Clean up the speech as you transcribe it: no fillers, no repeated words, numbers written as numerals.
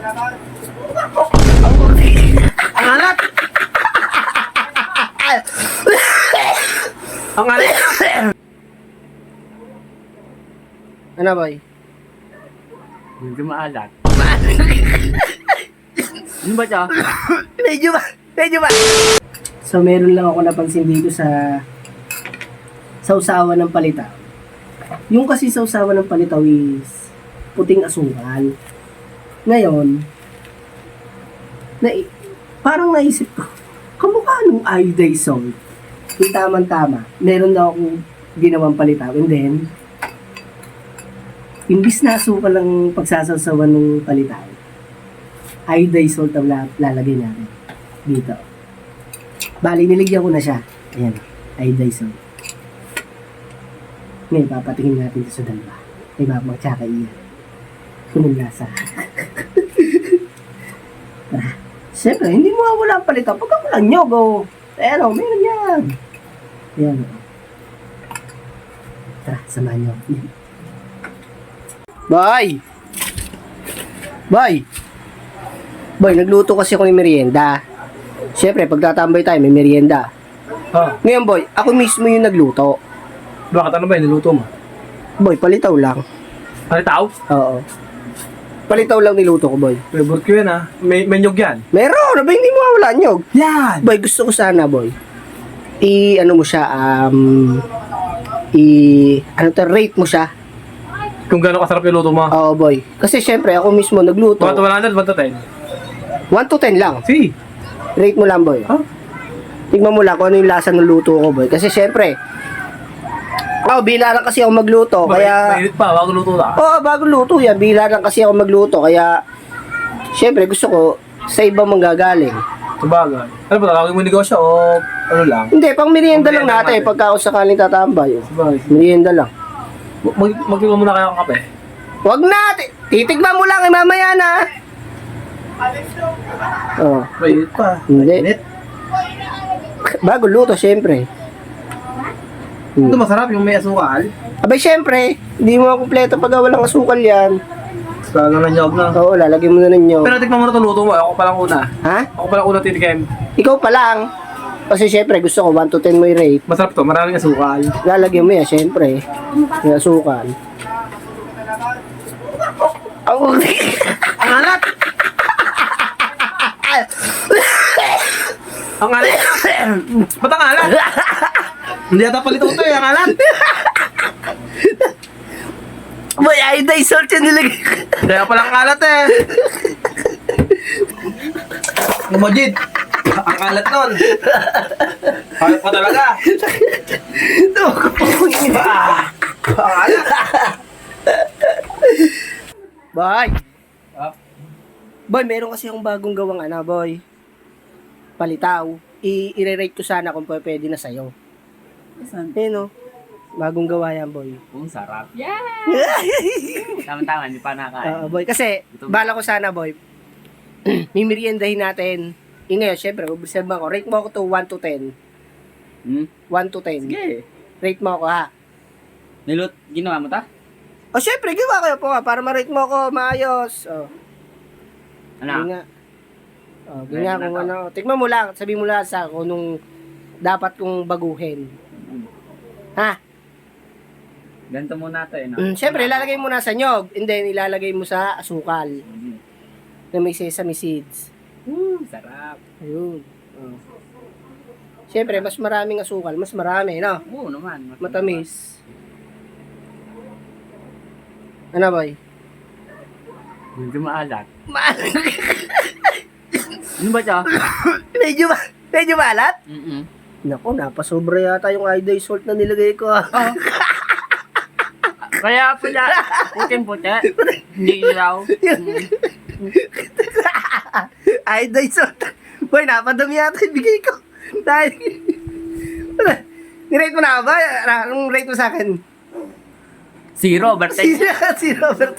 Ang alat! Ang alat! Ano boy? Medyo maalat. Ano ba siya? Medyo ba? So meron lang ako napansin dito sa sausawan ng palitaw. Yung kasi sausawan ng palitaw is puting asukal. Ngayon, parang naisip ko, kamukha nung iodized salt. Yung tamang-tama. Meron na akong ginawang palitaw. And then, imbis na asukal ang pagsasawsawan ng palitaw, iodized salt ang lalagay natin dito. Bali, niligyan ko na siya. Ayan, iodized salt. Ngayon, papatingin natin ito sa dalawa. Kay Mama tsaka iyan. Kung lasa. Siyempre, hindi mo wala ang palitaw. Pagka walang nyog, oh. Ayan, oh, meron yan. Ayan, oh. Tara, samahan nyo. Boy! Boy! Boy, nagluto kasi ako ng merienda. Siyempre, pagtatambay tayo, may merienda. Ngayon, boy, ako mismo yung nagluto. Bakit ano ba yung niluto mo? Boy, palitaw lang. Palitaw? Oo. Palitaw lang niluto ko, boy. Favorite ko yan ha. May nyog yan. Meron! Aba, hindi mo wala nyog. Yan! Boy, gusto ko sana, boy. Ano mo siya, rate mo siya. Kung gano'ng kasarap yung luto mo. Oo, boy. Kasi syempre, ako mismo nagluto. 1 to 100, 1 to 10. 1 to 10 lang. Si. Rate mo lang, boy. Huh? Tignan mo lang kung ano yung lasa ng luto ko, boy. Kasi syempre, bila lang kasi ako magluto, kaya... Mainit pa, bago luto na. Bago luto yan. Bila lang kasi ako magluto, kaya... Syempre, gusto ko sa ibang manggagaling. Sabagay. Ano ba, nakawin mo negosyo o ano lang? Hindi, pang merienda lang Merienda natin. natin. Pagka ako sakaling tatambay. Sabagay. Merienda lang. Magtigaw muna kayo ng kape. Wag na! Titigman mo lang, mamaya na. Oh, Mainit pa. hindi. Mainit. Bago luto, syempre. Ito masarap yung may asukal. Abay, syempre, hindi mo kumpleto pag walang asukal yan. Lalo na nyog na. Oo, lalagyan mo na ng nyog. Pero tikman mo na itong luto mo. Ako pa lang una. Ha? Ako pa lang una titikim. Ikaw pa lang. Kasi syempre, gusto ko 1 to 10 mo i-rate. Masarap to. Maraming asukal. Lalagyan mo yan, syempre. Yung asukal. Ang alat! Ang alat! Ba't ang alat? Hindi ata palito ito eh. Ang alat! Boy, iodized salt yan nilagay. Kaya palang alat eh. Umajid. Ang alat nun. Hayop pa talaga. Ang alat. Boy! Boy, meron kasi akong bagong gawang boy. Palitaw. I-rate ko sana kung pwede na sa'yo. Ayun, bagong gawa yan, boy. Sarap. Yeah! Tama-tama, hindi pa nakain. Boy, kasi, bala ko sana, boy, mimeriendahin natin. Ngayon, syempre, observe ko, rate mo ako to 1 to 10. 1 to 10. Sige. Rate mo ako, ha? Ginawa mo ta? Syempre, gawa kayo po, ha, para ma-rate mo ako maayos. Ano? Hindi nga. Ganyan kung ano. Tignan mo lang, sabi mo lang sa kung nung dapat kong baguhin. Ha? Ganito muna ito eh, no? Siyempre, ilalagay mo na sa nyog. And then, ilalagay mo sa asukal. Na may sesame seeds. Sarap. Ayun. Siyempre, mas maraming asukal. Mas marami, no? Oo naman. Matamis. Ano, boy? Medyo maalat. Ano ba siya? Medyo malat? Mm-mm. Naku, napasobra yata yung iodized salt na nilagay ko. Kaya po siya, puting-puti. Hindi ilaw. Iodized salt. Boy, napadami yata yung bigay ko. Dahil, nirate mo na ba? Anong rate mo sa akin? 0, Bertay. Si Robert.